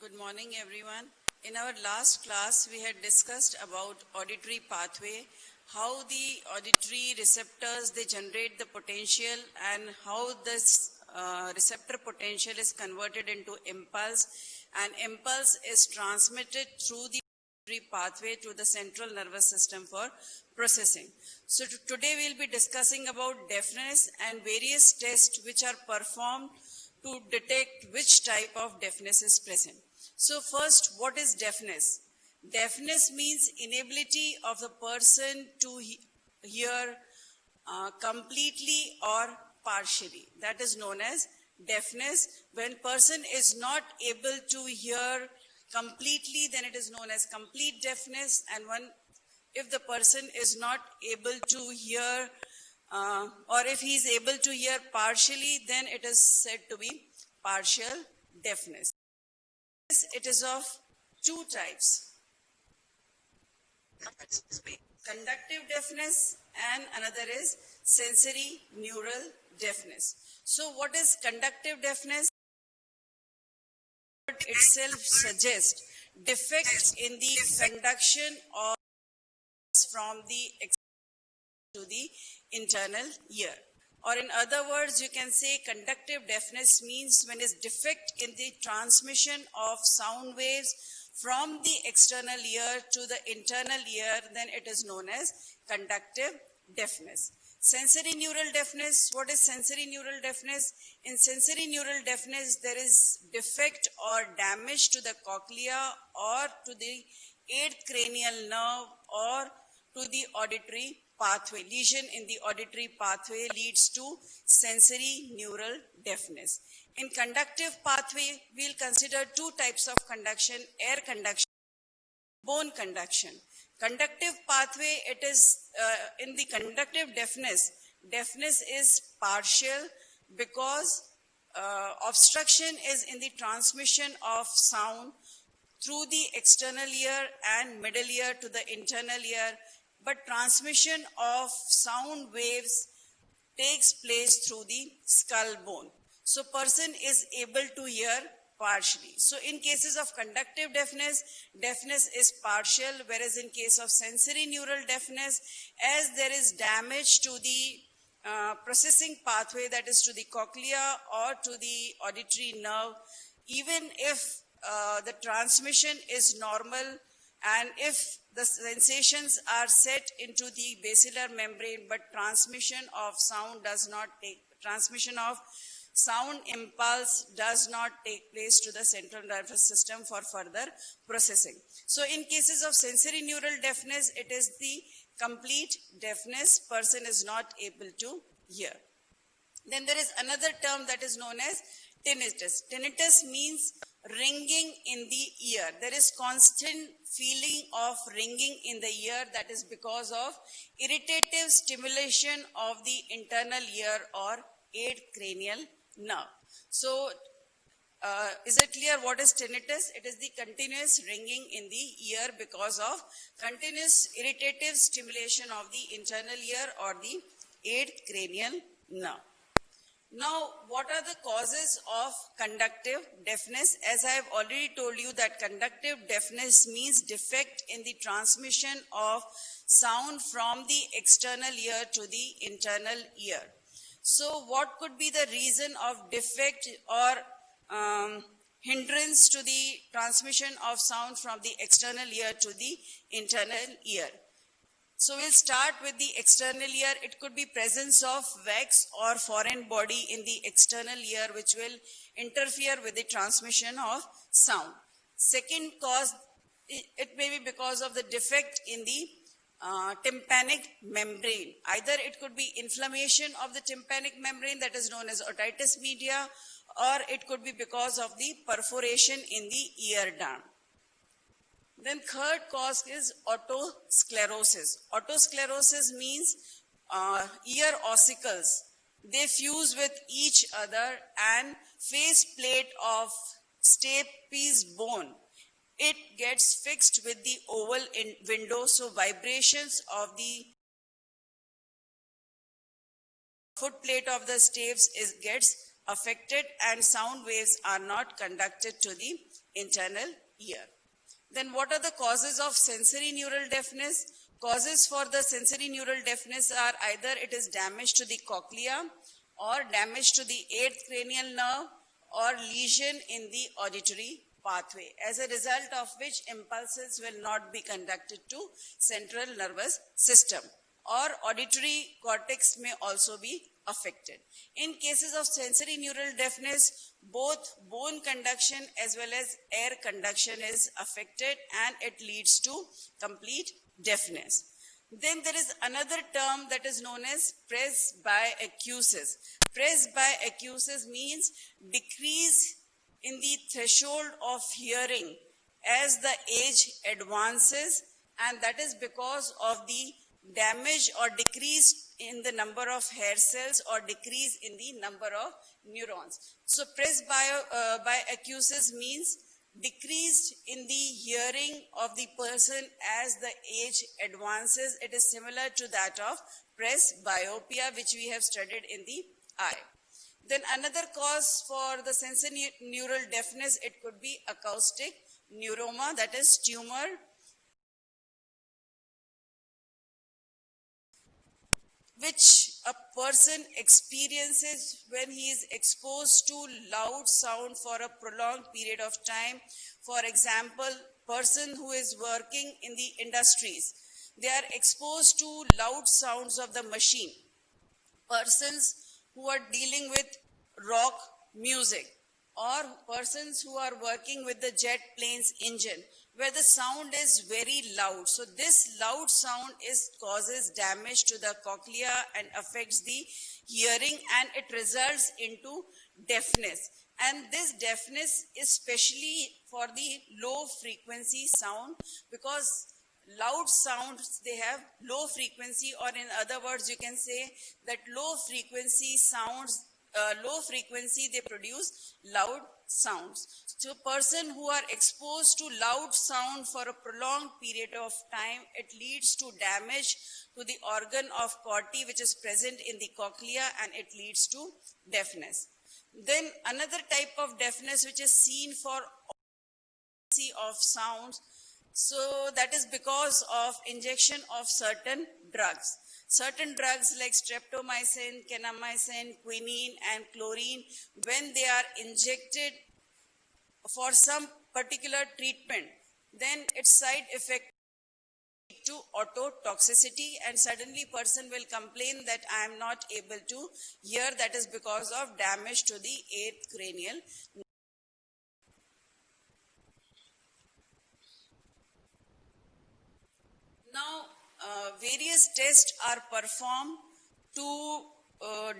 Good morning, everyone. In our last class, we had discussed about auditory pathway, how the auditory receptors, they generate the potential and how this receptor potential is converted into impulse, and impulse is transmitted through the auditory pathway to the central nervous system for processing. So today we'll be discussing about deafness and various tests which are performed to detect which type of deafness is present. So first, what is deafness? Deafness means inability of the person to hear completely or partially. That is known as deafness. When person is not able to hear completely, then it is known as complete deafness. And if the person is not able to hear or if he is able to hear partially, then it is said to be partial deafness. It is of two types: conductive deafness and another is sensory neural deafness. So what is conductive deafness? Itself suggests defect in the conduction of from the external to the internal ear. Or in other words, you can say conductive deafness means when is defect in the transmission of sound waves from the external ear to the internal ear, then it is known as conductive deafness. Sensory neural deafness, what is sensory neural deafness? In sensory neural deafness, there is defect or damage to the cochlea or to the eighth cranial nerve or to the auditory pathway. Lesion in the auditory pathway leads to sensory neural deafness. In conductive pathway, we'll consider two types of conduction: air conduction, bone conduction. Conductive pathway, it is in the conductive deafness, deafness is partial because obstruction is in the transmission of sound through the external ear and middle ear to the internal ear, but transmission of sound waves takes place through the skull bone. So person is able to hear partially. So in cases of conductive deafness, deafness is partial, whereas in case of sensory neural deafness, as there is damage to the processing pathway, that is to the cochlea or to the auditory nerve, even if the transmission is normal and if the sensations are set into the basilar membrane, but transmission of sound impulse does not take place to the central nervous system for further processing. So in cases of sensory neural deafness, it is the complete deafness, person is not able to hear. Then there is another term that is known as tinnitus. Tinnitus means ringing in the ear. There is constant feeling of ringing in the ear. That is because of irritative stimulation of the internal ear or eighth cranial nerve. So, is it clear what is tinnitus? It is the continuous ringing in the ear because of continuous irritative stimulation of the internal ear or the eighth cranial nerve. Now, what are the causes of conductive deafness? As I have already told you that conductive deafness means defect in the transmission of sound from the external ear to the internal ear. So, what could be the reason of defect or hindrance to the transmission of sound from the external ear to the internal ear? So we'll start with the external ear. It could be presence of wax or foreign body in the external ear which will interfere with the transmission of sound. Second cause, it may be because of the defect in the tympanic membrane. Either it could be inflammation of the tympanic membrane, that is known as otitis media, or it could be because of the perforation in the ear dam. Then third cause is otosclerosis. Otosclerosis means ear ossicles. They fuse with each other and face plate of stapes bone. It gets fixed with the oval window, so vibrations of the foot plate of the stapes gets affected and sound waves are not conducted to the internal ear. Then what are the causes of sensory neural deafness? Causes for the sensory neural deafness are either it is damage to the cochlea or damage to the eighth cranial nerve or lesion in the auditory pathway, as a result of which impulses will not be conducted to central nervous system, or auditory cortex may also be affected. In cases of sensory neural deafness, both bone conduction as well as air conduction is affected and it leads to complete deafness. Then there is another term that is known as presbyacusis. Presbyacusis means decrease in the threshold of hearing as the age advances, and that is because of the damage or decrease in the number of hair cells or decrease in the number of neurons. So presbyacusis means decreased in the hearing of the person as the age advances. It is similar to that of presbyopia, which we have studied in the eye. Then another cause for the sensory neural deafness, it could be acoustic neuroma, that is tumor, which a person experiences when he is exposed to loud sound for a prolonged period of time. For example, person who is working in the industries, they are exposed to loud sounds of the machine. Persons who are dealing with rock music, or persons who are working with the jet plane's engine, where the sound is very loud. So this loud sound causes damage to the cochlea and affects the hearing, and it results into deafness. And this deafness is especially for the low frequency sound, because loud sounds, they have low frequency, or in other words, you can say that low frequency sounds, they produce loud sounds. So a person who are exposed to loud sound for a prolonged period of time, it leads to damage to the organ of Corti, which is present in the cochlea, and it leads to deafness. Then another type of deafness which is seen for of sounds, so that is because of injection of certain drugs. Certain drugs like streptomycin, kanamycin, quinine, and chlorine, when they are injected for some particular treatment, then its side effect to ototoxicity, and suddenly person will complain that I am not able to hear. That is because of damage to the eighth cranial. Now, various tests are performed to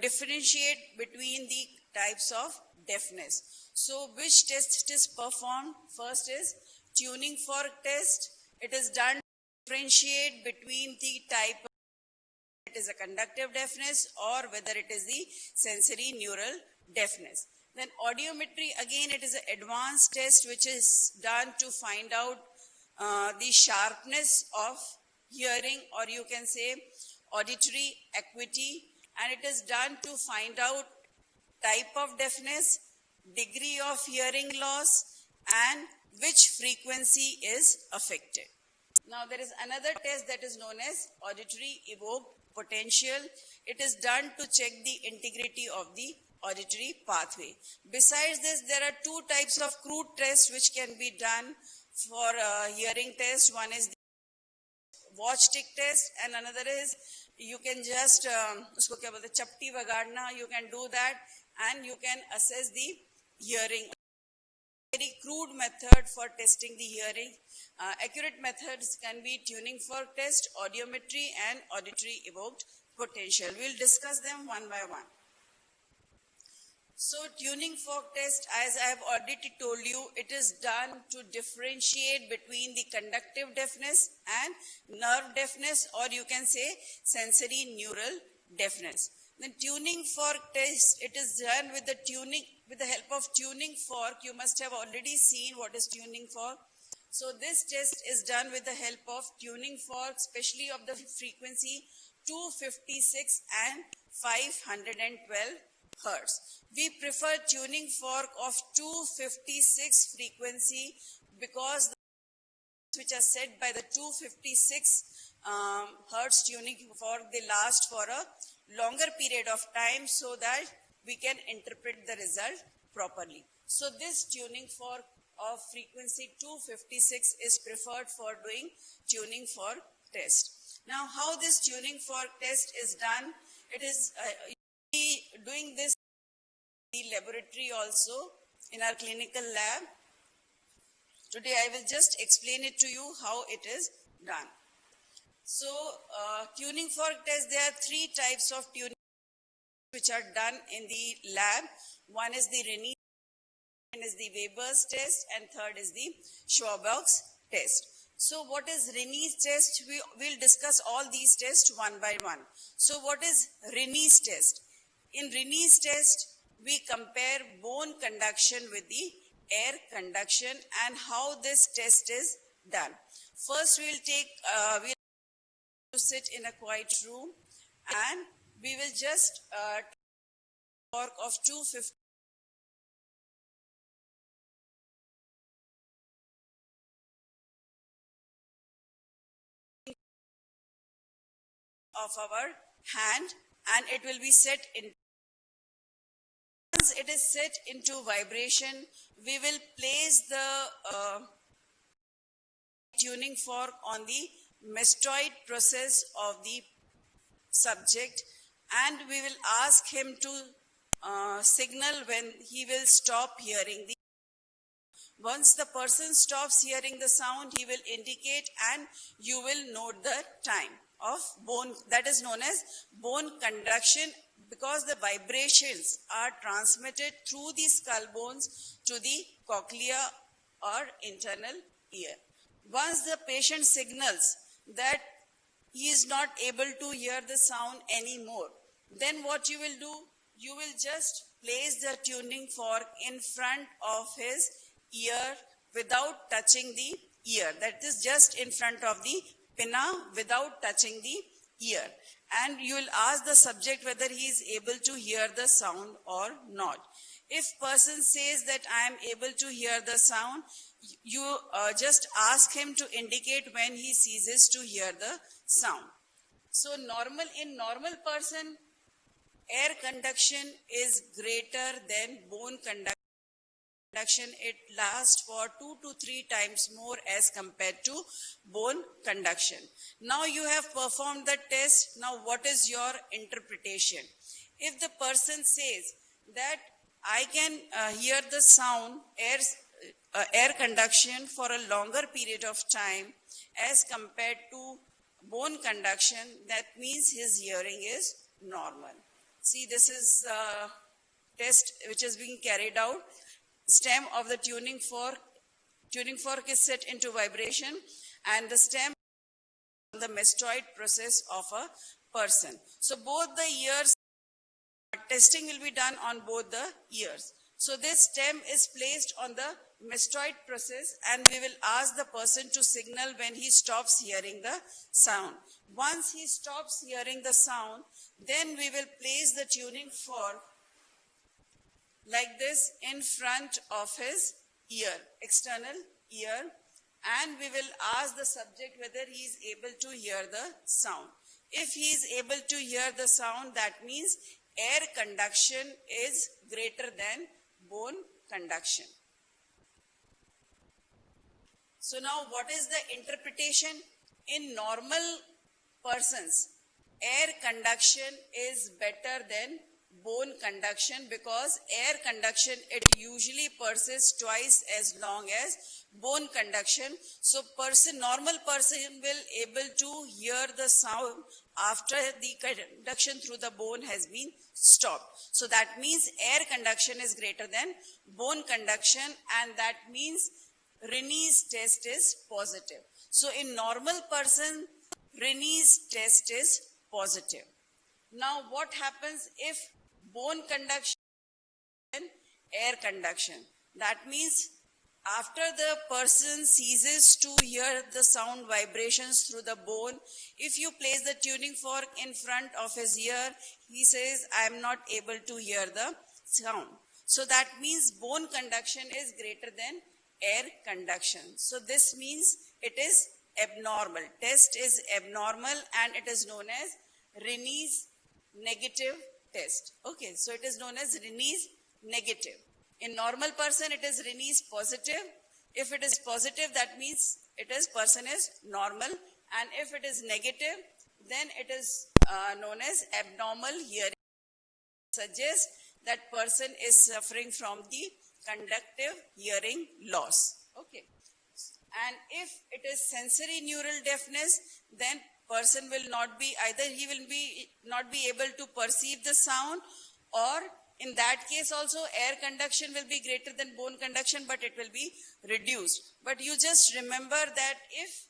differentiate between the types of deafness. So, which test is performed? First is tuning fork test. It is done to differentiate between the type of it is a conductive deafness or whether it is the sensory neural deafness. Then audiometry, again, it is an advanced test which is done to find out the sharpness of hearing, or you can say auditory acuity, and it is done to find out type of deafness, degree of hearing loss, and which frequency is affected. Now there is another test that is known as auditory evoked potential. It is done to check the integrity of the auditory pathway. Besides this, there are two types of crude tests which can be done for hearing test. One is the watch stick test, and another is you can just usko kya bolte chapti vagadna, you can do that and you can assess the hearing. Very crude method for testing the hearing. Accurate methods can be tuning fork test, audiometry, and auditory evoked potential. We'll discuss them one by one. So tuning fork test, as I have already told you, it is done to differentiate between the conductive deafness and nerve deafness, or you can say sensory neural deafness. The tuning fork test, it is done with the help of tuning fork. You must have already seen what is tuning fork. So this test is done with the help of tuning fork, especially of the frequency 256 and 512 hertz. We prefer tuning fork of 256 frequency because the which are set by the 256 hertz tuning fork, they last for a longer period of time so that we can interpret the result properly. So this tuning fork of frequency 256 is preferred for doing tuning fork test. Now how this tuning fork test is done, it is doing this in the laboratory also in our clinical lab. Today I will just explain it to you how it is done. So tuning fork test, there are three types of tuning which are done in the lab. One is the Rennie, second is the Weber's test, and third is the Schwabach's test. So what is Rennie's test? We will discuss all these tests one by one. So what is Rennie's test? In Rennie's test, we compare bone conduction with the air conduction and how this test is done. First we will we'll sit in a quiet room and we will just fork of 250 of our hand, and it will be set in. Once it is set into vibration, we will place the tuning fork on the mastoid process of the subject, and we will ask him to signal when he will stop hearing the. Once the person stops hearing the sound, he will indicate and you will note the time of bone, that is known as bone conduction, because the vibrations are transmitted through the skull bones to the cochlea or internal ear. Once the patient signals that he is not able to hear the sound anymore, then what you will do, you will just place the tuning fork in front of his ear without touching the ear. That is just in front of the pinna without touching the ear. And you will ask the subject whether he is able to hear the sound or not. If person says that I am able to hear the sound, you just ask him to indicate when he ceases to hear the sound. So in normal person, air conduction is greater than bone conduction. It lasts for 2 to 3 times more as compared to bone conduction. Now you have performed the test. Now what is your interpretation? If the person says that I can hear the sound, air conduction for a longer period of time as compared to bone conduction, that means his hearing is normal. See, this is a test which is being carried out. Stem of the tuning fork is set into vibration, and the stem the mastoid process of a person. So both the ears, testing will be done on both the ears. So this stem is placed on the mastoid process, and we will ask the person to signal when he stops hearing the sound. Once he stops hearing the sound, then we will place the tuning fork like this in front of his ear, external ear, and we will ask the subject whether he is able to hear the sound. If he is able to hear the sound, that means air conduction is greater than bone conduction. So now what is the interpretation? In normal persons, air conduction is better than bone conduction, because air conduction, it usually persists twice as long as bone conduction. So normal person will able to hear the sound after the conduction through the bone has been stopped. So that means air conduction is greater than bone conduction, and that means Rennie's test is positive. So in normal person, Rennie's test is positive. Now what happens if bone conduction and air conduction? That means After the person ceases to hear the sound vibrations through the bone, if you place the tuning fork in front of his ear, he says, I am not able to hear the sound. So that means bone conduction is greater than air conduction. So this means it is abnormal. Test is abnormal and it is known as Rennie's negative test. Okay, so it is known as Rennie's negative. In normal person, it is Rennie's positive. If it is positive, that means person is normal. And if it is negative, then it is known as abnormal hearing. Suggests that person is suffering from the conductive hearing loss. Okay. And if it is sensory neural deafness, then person will not be, either he will be not be able to perceive the sound, or in that case also air conduction will be greater than bone conduction, but it will be reduced. But you just remember that if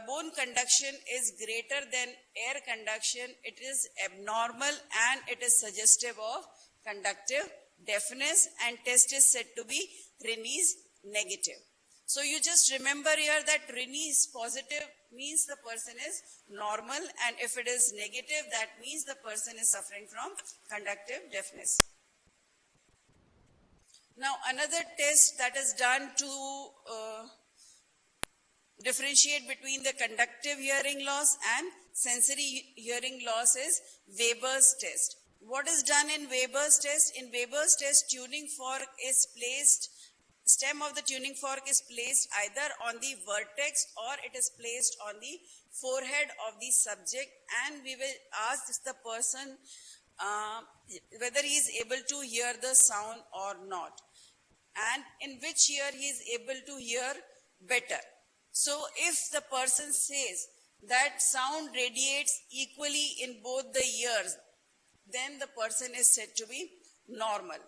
bone conduction is greater than air conduction, it is abnormal and it is suggestive of conductive deafness, and test is said to be Rennie's negative. So you just remember here that Rennie is positive means the person is normal, and if it is negative, that means the person is suffering from conductive deafness. Now another test that is done to differentiate between the conductive hearing loss and sensory hearing loss is Weber's test. What is done in Weber's test? In Weber's test, tuning fork is placed, stem of the tuning fork is placed either on the vertex or it is placed on the forehead of the subject, and we will ask the person whether he is able to hear the sound or not, and in which ear he is able to hear better. So if the person says that sound radiates equally in both the ears, then the person is said to be normal.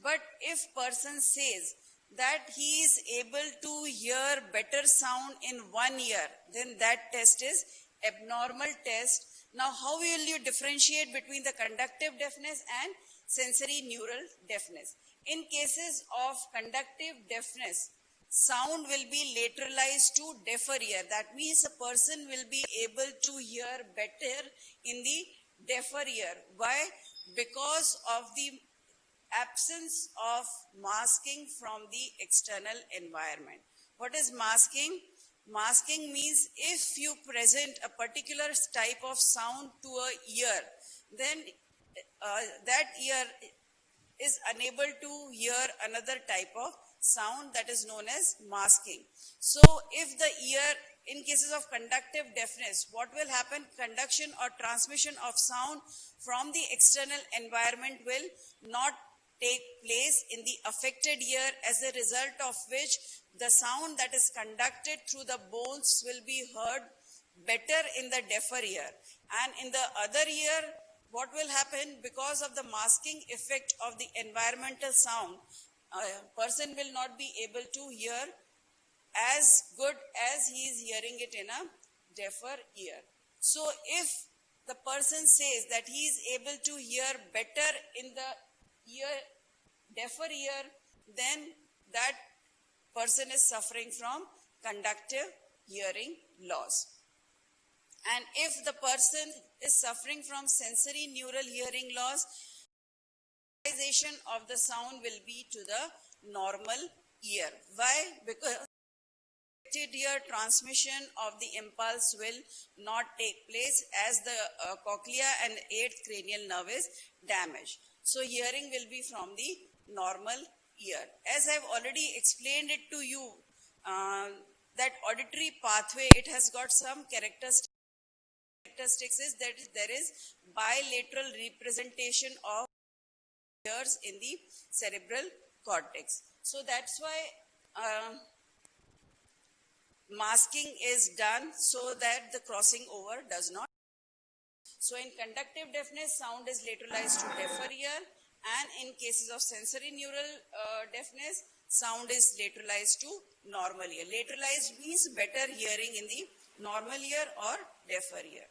But if person says that he is able to hear better sound in one ear, then that test is abnormal test. Now how will you differentiate between the conductive deafness and sensory neural deafness? In cases of conductive deafness, sound will be lateralized to deafer ear. That means a person will be able to hear better in the deafer ear. Why? Because of the absence of masking from the external environment. What is masking? Masking means if you present a particular type of sound to a ear, then that ear is unable to hear another type of sound, that is known as masking. So if the ear, in cases of conductive deafness, what will happen? Conduction or transmission of sound from the external environment will not take place in the affected ear, as a result of which the sound that is conducted through the bones will be heard better in the deafer ear. And in the other ear, what will happen? Because of the masking effect of the environmental sound, a person will not be able to hear as good as he is hearing it in a deafer ear. So if the person says that he is able to hear better in the ear, deafer ear, then that person is suffering from conductive hearing loss. And if the person is suffering from sensory neural hearing loss, localization of the sound will be to the normal ear. Why? Because ear transmission of the impulse will not take place, as the cochlea and 8th cranial nerve is damaged. So hearing will be from the normal ear. As I have already explained it to you, that auditory pathway, it has got some characteristics. Is that there is bilateral representation of ears in the cerebral cortex. So that's why masking is done, so that the crossing over does not. So in conductive deafness, sound is lateralized to deafer ear, and in cases of sensory neural deafness, sound is lateralized to normal ear. Lateralized means better hearing in the normal ear or deafer ear.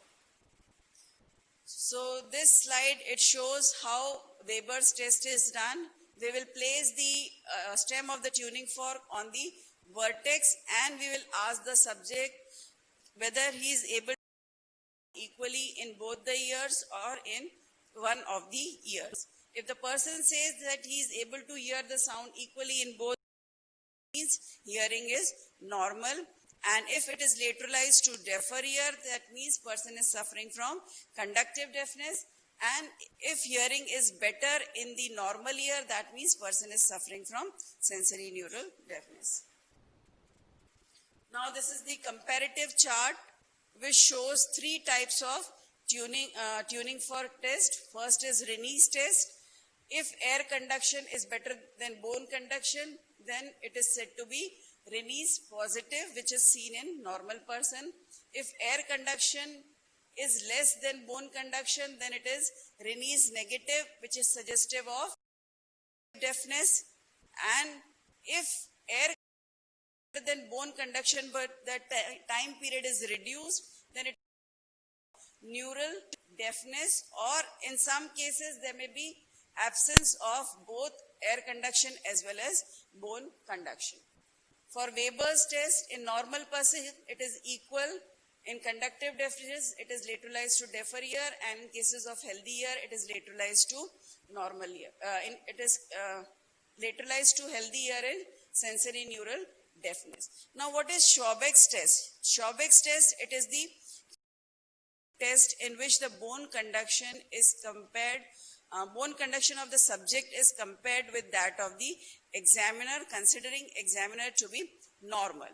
So this slide, it shows how Weber's test is done. we will place the stem of the tuning fork on the vertex, and we will ask the subject whether he is able to equally in both the ears or in one of the ears. If the person says that he is able to hear the sound equally in both, means hearing is normal. And if it is lateralized to deafer ear, that means person is suffering from conductive deafness. And if hearing is better in the normal ear, that means person is suffering from sensory neural deafness. Now this is the comparative chart which shows three types of tuning fork test. First is Rennie's test. If air conduction is better than bone conduction, then it is said to be Rennie's positive, which is seen in normal person. If air conduction is less than bone conduction, then it is Rennie's negative, which is suggestive of deafness. And if air better than bone conduction, but the time period is reduced, then it is neural deafness, or in some cases there may be absence of both air conduction as well as bone conduction. For Weber's test, in normal person, it is equal. In conductive deafness, it is lateralized to deafer ear, and in cases of healthy ear, it is lateralized to normal ear. It is lateralized to healthy ear in sensory neural deafness. Now, what is Schaubeck's test? Schaubeck's test, it is the test in which the bone conduction is compared, bone conduction of the subject is compared with that of the examiner, considering examiner to be normal.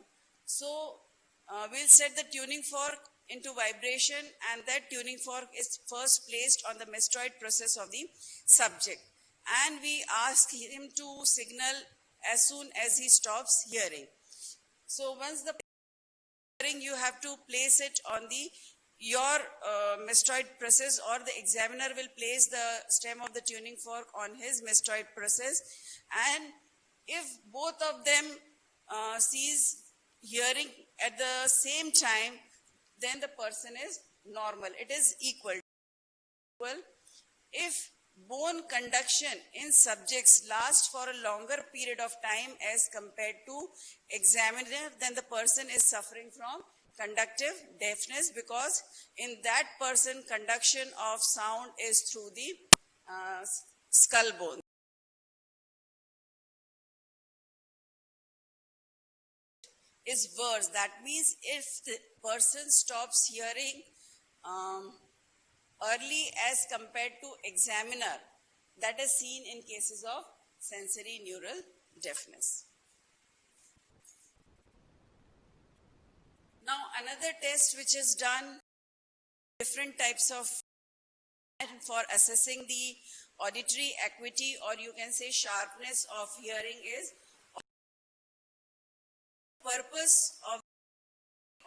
So, we'll set the tuning fork into vibration, and that tuning fork is first placed on the mastoid process of the subject. And we ask him to signal as soon as he stops hearing. So once the hearing, you have to place it on your mastoid process, or the examiner will place the stem of the tuning fork on his mastoid process. And if both of them cease hearing at the same time, then the person is normal. It is equal. If bone conduction in subjects lasts for a longer period of time as compared to examiner, then the person is suffering from conductive deafness, because in that person conduction of sound is through the skull bone. Is worse. That means if the person stops hearing early as compared to examiner, that is seen in cases of sensory neural deafness. Now another test which is done, different types of, for assessing the auditory acuity, or you can say sharpness of hearing, is purpose of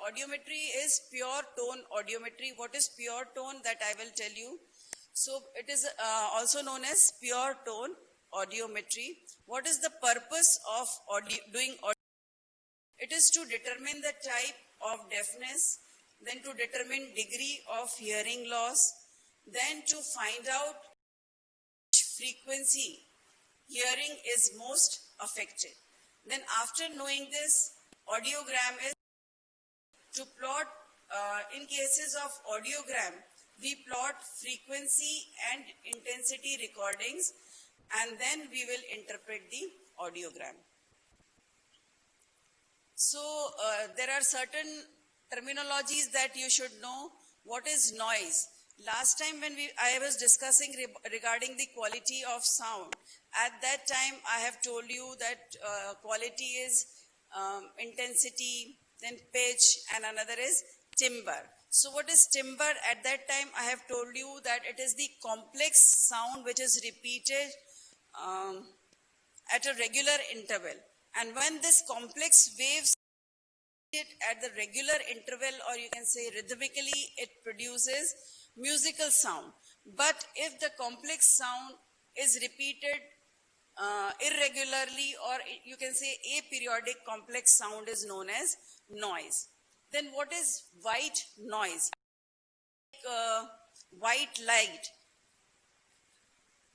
audiometry is pure tone audiometry. What is pure tone? That I will tell you. So it is also known as pure tone audiometry. What is the purpose of doing audio? It is to determine the type of deafness, then to determine degree of hearing loss, then to find out which frequency hearing is most affected. Then after knowing this, audiogram is to plot, in cases of audiogram, we plot frequency and intensity recordings, and then we will interpret the audiogram. So there are certain terminologies that you should know. What is noise? Last time when I was discussing regarding the quality of sound, at that time I have told you that quality is intensity, then pitch, and another is timbre. So what is timbre? At that time I have told you that it is the complex sound which is repeated at a regular interval. And when this complex waves at the regular interval, or you can say rhythmically, it produces musical sound. But if the complex sound is repeated irregularly, or you can say aperiodic complex sound, is known as noise. Then what is white noise? White light.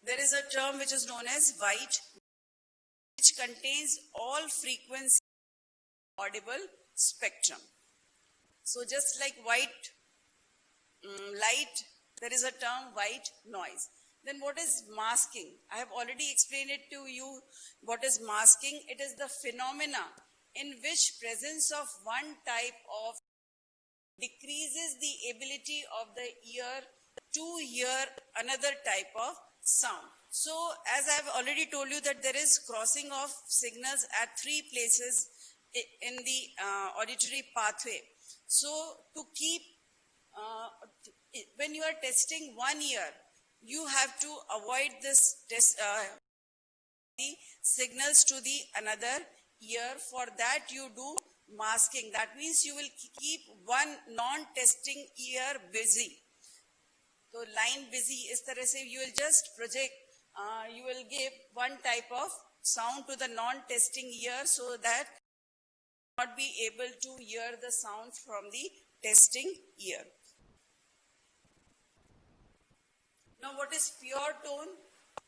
there is a term which is known as white, which contains all frequency audible spectrum. So just like white light, there is a term white noise. Then what is masking? I have already explained it to you. What is masking? It is the phenomena in which presence of one type of decreases the ability of the ear to hear another type of sound. So as I have already told you that there is crossing of signals at 3 places in the auditory pathway. So to keep, when you are testing one ear, you have to avoid this the signals to the another ear. For that you do masking. That means you will keep one non-testing ear busy. So line busy is तरह से you will just project, you will give one type of sound to the non-testing ear so that not be able to hear the sound from the testing ear. Now what is pure tone?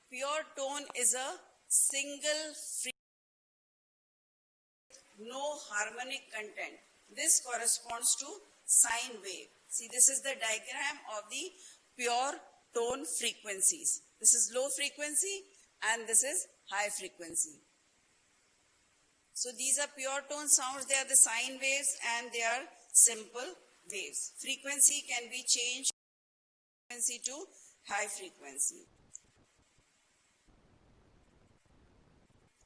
Pure tone is a single frequency, no harmonic content. This corresponds to sine wave. See, this is the diagram of the pure tone frequencies. This is low frequency and this is high frequency. So these are pure tone sounds. They are the sine waves and they are simple waves. Frequency can be changed from frequency to high frequency.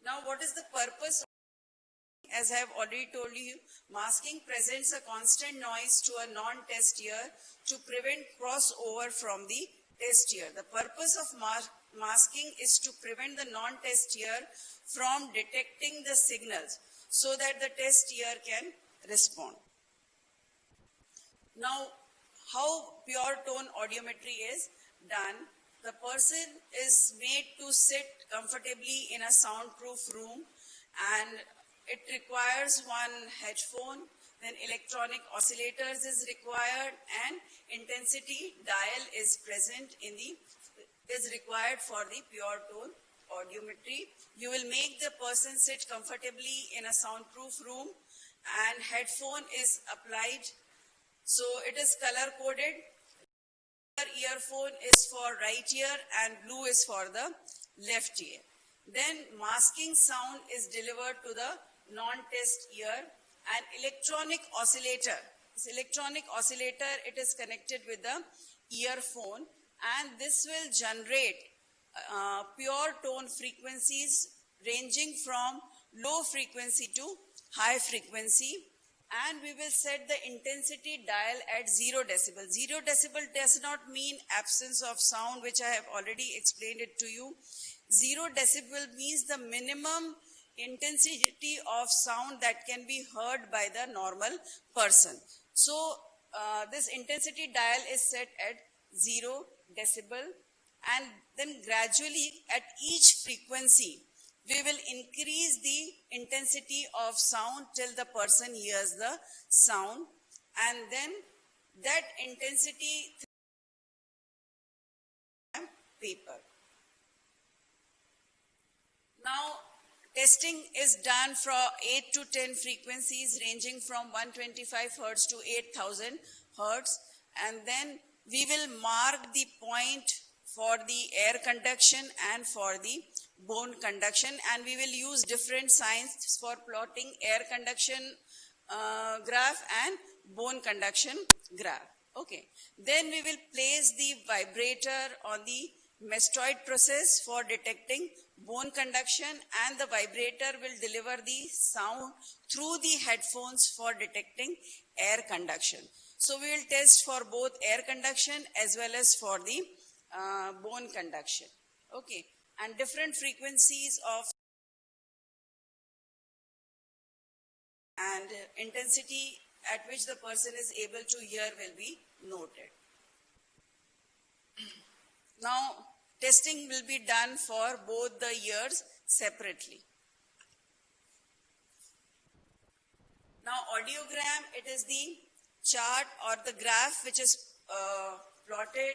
Now what is the purpose? As I have already told you, masking presents a constant noise to a non-test ear to prevent crossover from the test ear. The purpose of masking is to prevent the non-test ear from detecting the signals so that the test ear can respond. Now, how pure tone audiometry is done? The person is made to sit comfortably in a soundproof room, and it requires one headphone, then electronic oscillators is required, and intensity dial is required for the pure tone audiometry. You will make the person sit comfortably in a soundproof room, and headphone is applied. So it is color coded. Earphone is for right ear and blue is for the left ear. Then masking sound is delivered to the non-test ear. An electronic oscillator. This electronic oscillator, it is connected with the earphone, and this will generate pure tone frequencies ranging from low frequency to high frequency. And we will set the intensity dial at 0 decibel. 0 decibel does not mean absence of sound, which I have already explained it to you. 0 decibel means the minimum intensity of sound that can be heard by the normal person. So this intensity dial is set at 0 decibel, and then gradually at each frequency we will increase the intensity of sound till the person hears the sound, and then that intensity paper. Now testing is done for 8 to 10 frequencies ranging from 125 Hertz to 8000 Hertz, and then we will mark the point for the air conduction and for the bone conduction, and we will use different signs for plotting air conduction graph and bone conduction graph. Okay. Then we will place the vibrator on the mastoid process for detecting bone conduction, and the vibrator will deliver the sound through the headphones for detecting air conduction. So we will test for both air conduction as well as for the bone conduction. Okay. And different frequencies of and intensity at which the person is able to hear will be noted. Now, testing will be done for both the ears separately. Now, audiogram, it is the chart or the graph which is plotted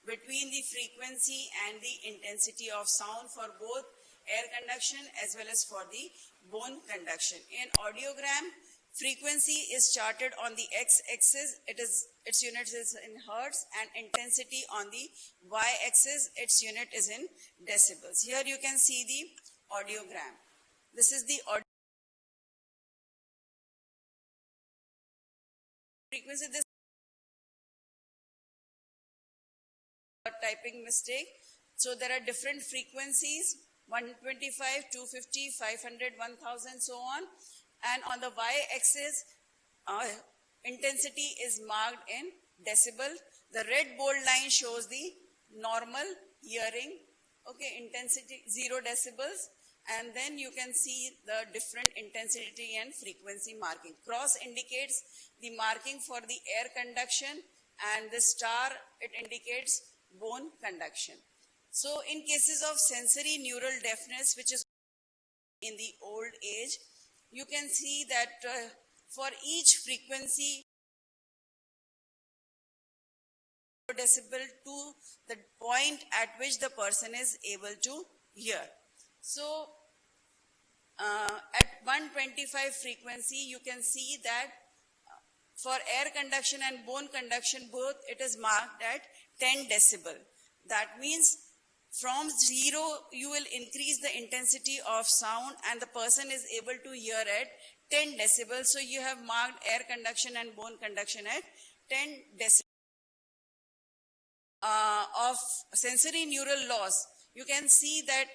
between the frequency and the intensity of sound for both air conduction as well as for the bone conduction. In audiogram, frequency is charted on the x-axis, its unit is in hertz, and intensity on the y-axis, its unit is in decibels. Here you can see the audiogram. This is the audio frequency. This typing mistake. So there are different frequencies, 125, 250, 500, 1000, so on. And on the y-axis, intensity is marked in decibel. The red bold line shows the normal hearing, okay, intensity 0 decibels. And then you can see the different intensity and frequency marking. Cross indicates the marking for the air conduction, and the star, it indicates bone conduction. So in cases of sensory neural deafness, which is in the old age, you can see that for each frequency decibel to the point at which the person is able to hear. So at 125 frequency, you can see that for air conduction and bone conduction both, it is marked at 10 decibel. That means from 0, you will increase the intensity of sound and the person is able to hear at 10 decibel. So you have marked air conduction and bone conduction at 10 decibel. Of sensory neural loss, you can see that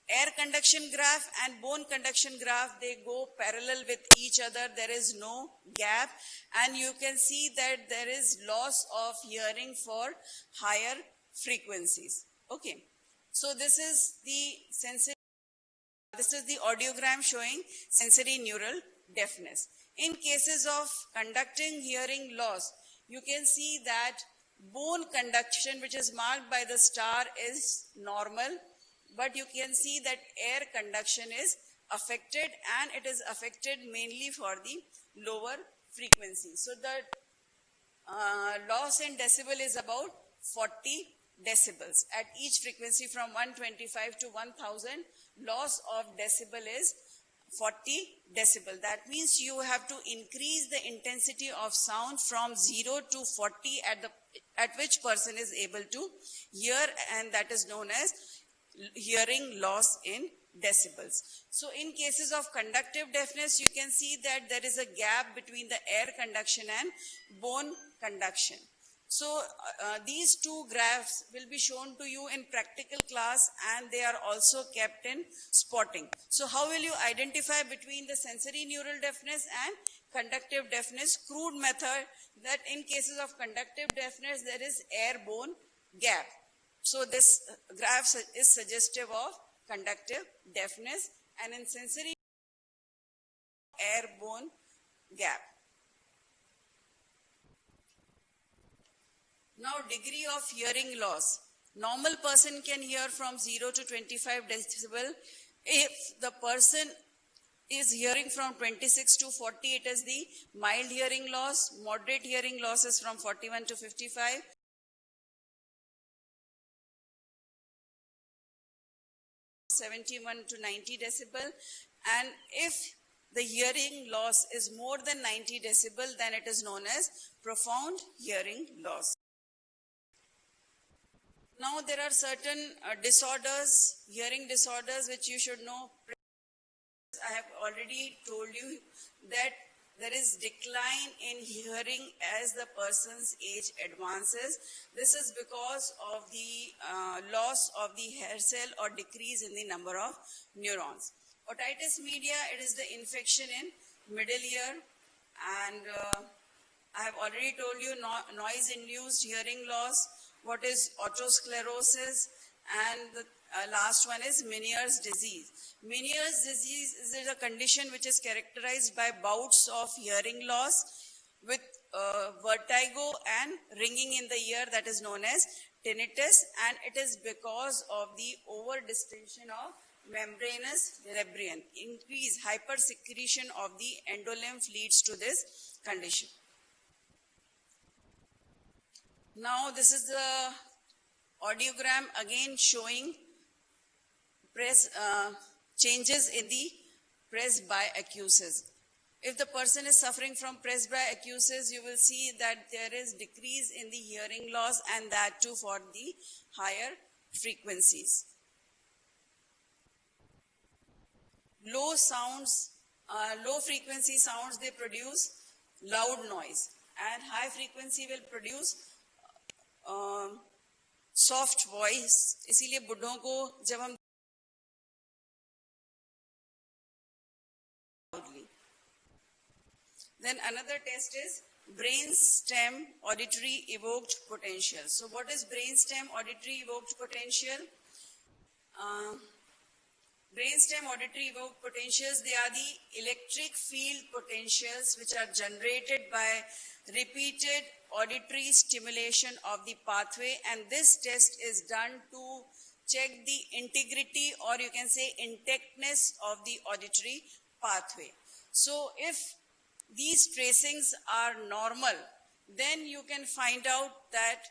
air conduction graph and bone conduction graph, they go parallel with each other. There is no gap, and you can see that there is loss of hearing for higher frequencies. Okay, so this is the audiogram showing sensory neural deafness. In cases of conducting hearing loss, you can see that bone conduction, which is marked by the star, is normal, but you can see that air conduction is affected, and it is affected mainly for the lower frequency. So the loss in decibel is about 40 decibels. At each frequency from 125 to 1000, loss of decibel is 40 decibel. That means you have to increase the intensity of sound from 0 to 40 at which person is able to hear, and that is known as hearing loss in decibels. So in cases of conductive deafness, you can see that there is a gap between the air conduction and bone conduction. So these two graphs will be shown to you in practical class, and they are also kept in spotting. So how will you identify between the sensory neural deafness and conductive deafness? Crude method, that in cases of conductive deafness, there is air-bone gap. So this graph is suggestive of conductive deafness, and in sensory air-bone gap. Now, degree of hearing loss. Normal person can hear from 0 to 25 decibel. If the person is hearing from 26 to 40, it is the mild hearing loss. Moderate hearing loss is from 41 to 55. 71 to 90 decibel. And if the hearing loss is more than 90 decibel, then it is known as profound hearing loss. Now there are certain disorders, hearing disorders, which you should know. I have already told you that there is decline in hearing as the person's age advances. This is because of the loss of the hair cell or decrease in the number of neurons. Otitis media, it is the infection in middle ear, and I have already told you noise-induced hearing loss. What is otosclerosis, and the last one is Meniere's disease. Meniere's disease is a condition which is characterized by bouts of hearing loss with vertigo and ringing in the ear, that is known as tinnitus, and it is because of the over-distension of membranous membrane. Increased hypersecretion of the endolymph leads to this condition. Now this is the audiogram again showing changes in the presbyacusis. If the person is suffering from presbyacusis, you will see that there is decrease in the hearing loss, and that too for the higher frequencies. Low frequency sounds, they produce loud noise, and high frequency will produce soft voice. इसीलिए बुढ़ों को जब हम loudly. Then another test is brainstem auditory evoked potential. So what is brainstem auditory evoked potential? Brainstem auditory evoked potentials, they are the electric field potentials which are generated by repeated auditory stimulation of the pathway, and this test is done to check the integrity, or you can say intactness, of the auditory pathway. So if these tracings are normal, then you can find out that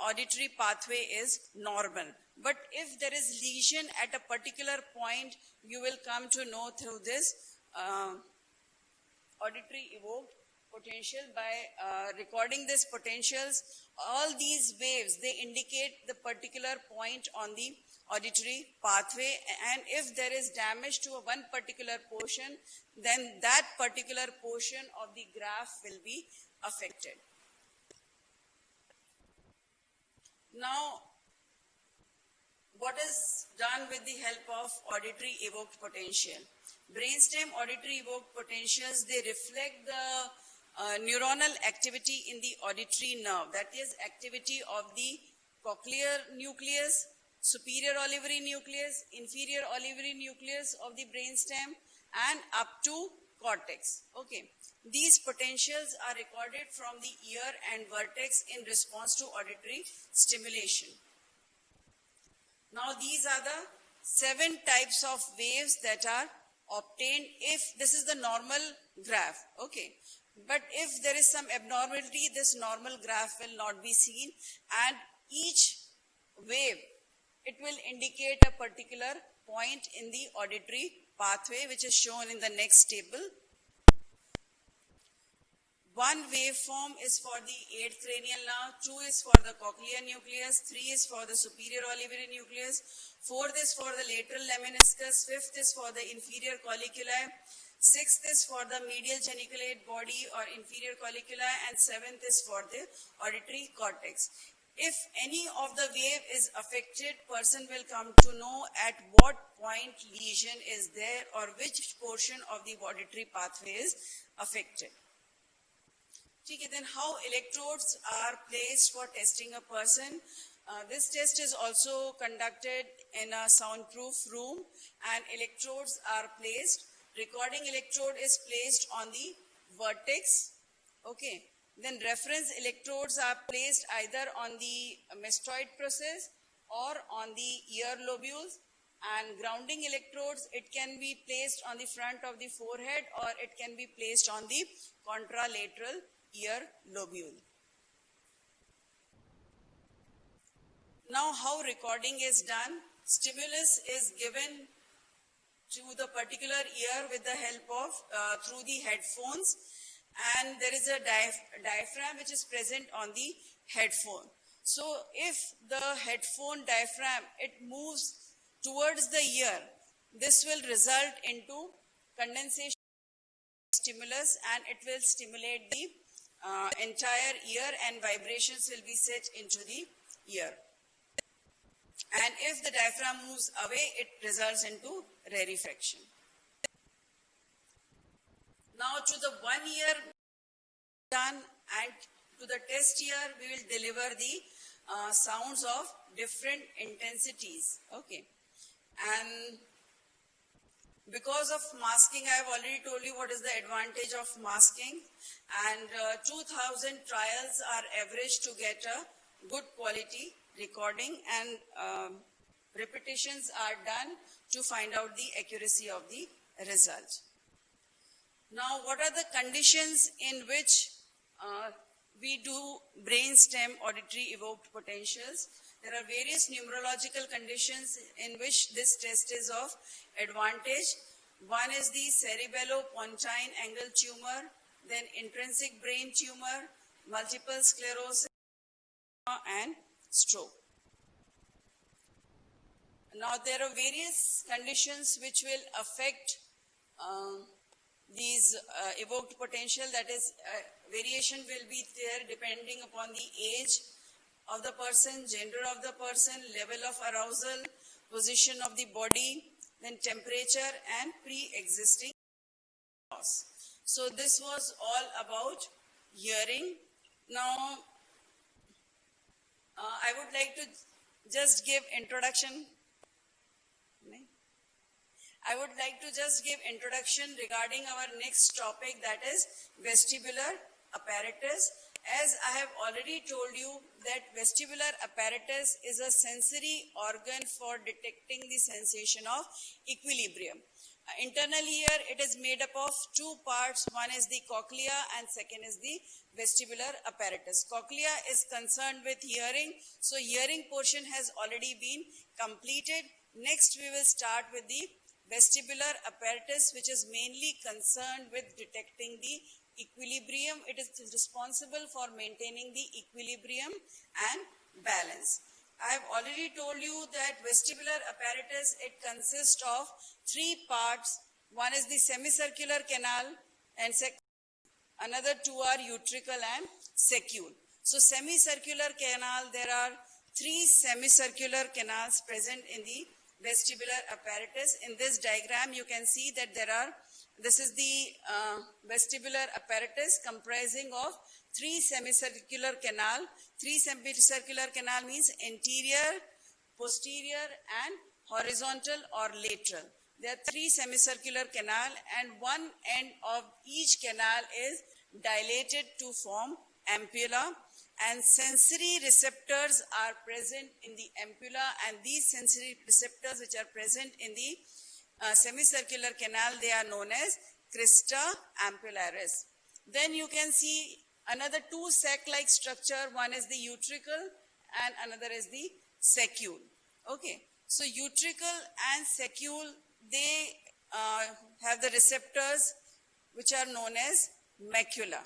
auditory pathway is normal. But if there is lesion at a particular point, you will come to know through this auditory evoked potential by recording these potentials. All these waves, they indicate the particular point on the auditory pathway, and if there is damage to one particular portion, then that particular portion of the graph will be affected. Now, what is done with the help of auditory evoked potential? Brainstem auditory evoked potentials, they reflect the neuronal activity in the auditory nerve, that is activity of the cochlear nucleus, superior olivary nucleus, inferior olivary nucleus of the brainstem, and up to cortex. Okay. These potentials are recorded from the ear and vertex in response to auditory stimulation. Now these are the 7 types of waves that are obtained if this is the normal graph. Okay. But if there is some abnormality, this normal graph will not be seen, and each wave, it will indicate a particular point in the auditory pathway, which is shown in the next table. One waveform is for the 8th cranial nerve, 2 is for the cochlear nucleus, 3 is for the superior olivary nucleus, 4th is for the lateral lemniscus, 5th is for the inferior colliculi, 6th is for the medial geniculate body or inferior colliculi, and 7th is for the auditory cortex. If any of the wave is affected, person will come to know at what point lesion is there or which portion of the auditory pathway is affected. Then how electrodes are placed for testing a person? This test is also conducted in a soundproof room, and electrodes are placed. Recording electrode is placed on the vertex. Okay. Then reference electrodes are placed either on the mastoid process or on the ear lobules, and grounding electrodes, it can be placed on the front of the forehead or it can be placed on the contralateral ear lobule. Now how recording is done? Stimulus is given to the particular ear with the help of through the headphones, and there is a diaphragm which is present on the headphone. So if the headphone diaphragm, it moves towards the ear, this will result into condensation stimulus, and it will stimulate the entire ear, and vibrations will be set into the ear. And if the diaphragm moves away, it results into rarefaction. Now to the 1 ear done, and to the test ear, we will deliver the sounds of different intensities. Okay. And because of masking, I have already told you what is the advantage of masking, and 2000 trials are averaged to get a good quality recording, and repetitions are done to find out the accuracy of the result. Now, what are the conditions in which we do brainstem auditory evoked potentials. There are various neurological conditions in which this test is of advantage. One is the cerebellopontine angle tumor, then intrinsic brain tumor, multiple sclerosis, and stroke. Now, there are various conditions which will affect these evoked potential. That is, variation will be there depending upon the age of the person, gender of the person, level of arousal, position of the body, then temperature and pre-existing cause. So this was all about hearing. Now, I would like to just give introduction. I would like to just give introduction regarding our next topic, that is vestibular apparatus. As I have already told you that vestibular apparatus is a sensory organ for detecting the sensation of equilibrium. Internal ear, it is made up of two parts. One is the cochlea and second is the vestibular apparatus. Cochlea is concerned with hearing, so hearing portion has already been completed. Next we will start with the vestibular apparatus, which is mainly concerned with detecting the equilibrium. It is responsible for maintaining the equilibrium and balance. I have already told you that vestibular apparatus, it consists of three parts. One is the semicircular canal and another two are utricle and saccule. So semicircular canal, there are three semicircular canals present in the vestibular apparatus. In this diagram, you can see that this is the vestibular apparatus comprising of three semicircular canal. Three semicircular canal means anterior, posterior and horizontal or lateral. There are three semicircular canal and one end of each canal is dilated to form ampulla, and sensory receptors are present in the ampulla, and these sensory receptors which are present in the semicircular canal, they are known as crista ampullaris. Then you can see another two sac-like structure. One is the utricle and another is the saccule. Okay, so utricle and saccule, they have the receptors which are known as macula.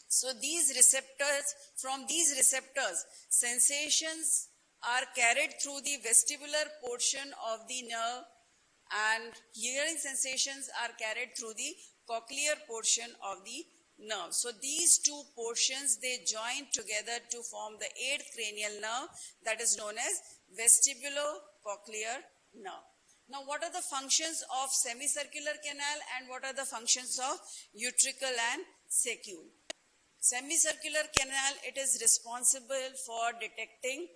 So these receptors, from these receptors, sensations are carried through the vestibular portion of the nerve, and hearing sensations are carried through the cochlear portion of the nerve. So these two portions, they join together to form the eighth cranial nerve, that is known as vestibulocochlear nerve. Now, what are the functions of semicircular canal and what are the functions of utricle and saccule? Semicircular canal, it is responsible for detecting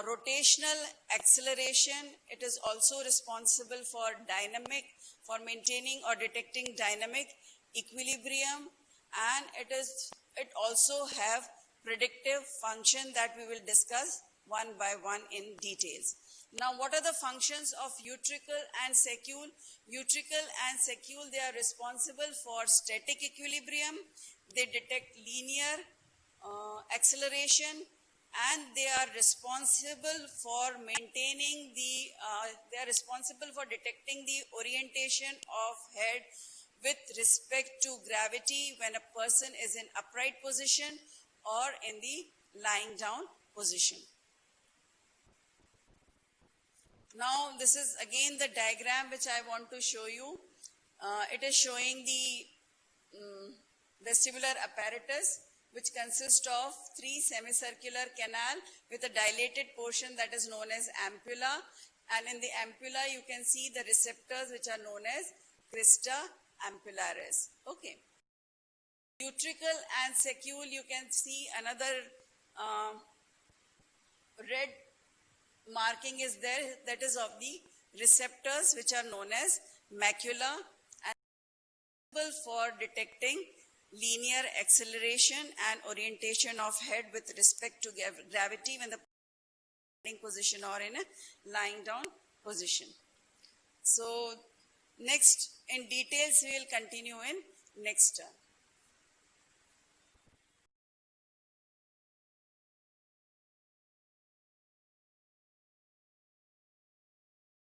rotational acceleration. It is also responsible for maintaining or detecting dynamic equilibrium, and it also have predictive function that we will discuss one by one in details. Now, what are the functions of utricle and saccule? Utricle and saccule, they are responsible for static equilibrium. They detect linear acceleration, and they are responsible for maintaining they are responsible for detecting the orientation of head with respect to gravity when a person is in upright position or in the lying down position. Now, this is again the diagram which I want to show you. It is showing the vestibular apparatus, which consists of three semicircular canal with a dilated portion that is known as ampulla, and in the ampulla you can see the receptors which are known as crista ampullaris. Okay. Utricle and saccule, you can see another red marking is there, that is of the receptors which are known as macula, and for detecting linear acceleration and orientation of head with respect to gravity when the position or in a lying down position. So next in details we will continue in next term.